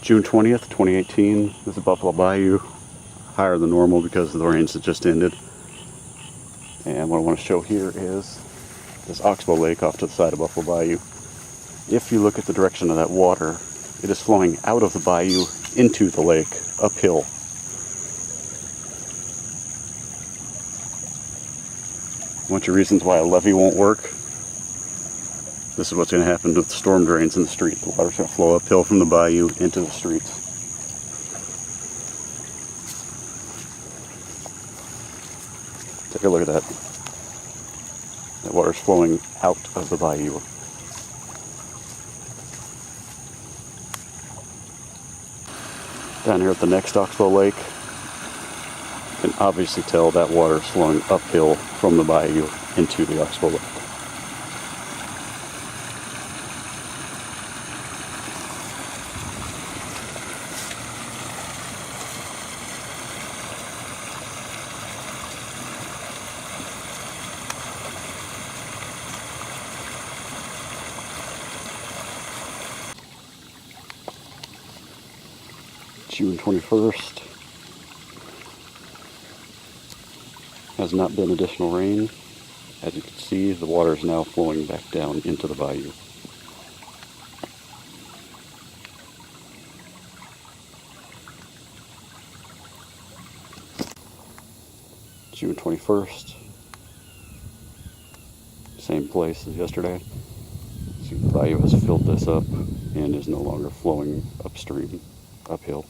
June 20th, 2018. This is Buffalo Bayou. Higher than normal because of the rains that just ended. And what I want to show here is this oxbow lake off to the side of Buffalo Bayou. If you look at the direction of that water, it is flowing out of the bayou into the lake, uphill. A bunch of reasons why a levee won't work. This is what's going to happen with the storm drains in the street. The water's going to flow uphill from the bayou into the streets. Take a look at that. That water's flowing out of the bayou. Down here at the next oxbow lake, you can obviously tell that water is flowing uphill from the bayou into the oxbow lake. June 21st. Has not been additional rain. As you can see, the water is now flowing back down into the bayou. June 21st. Same place as yesterday. See, the bayou has filled this up and is no longer flowing upstream, uphill.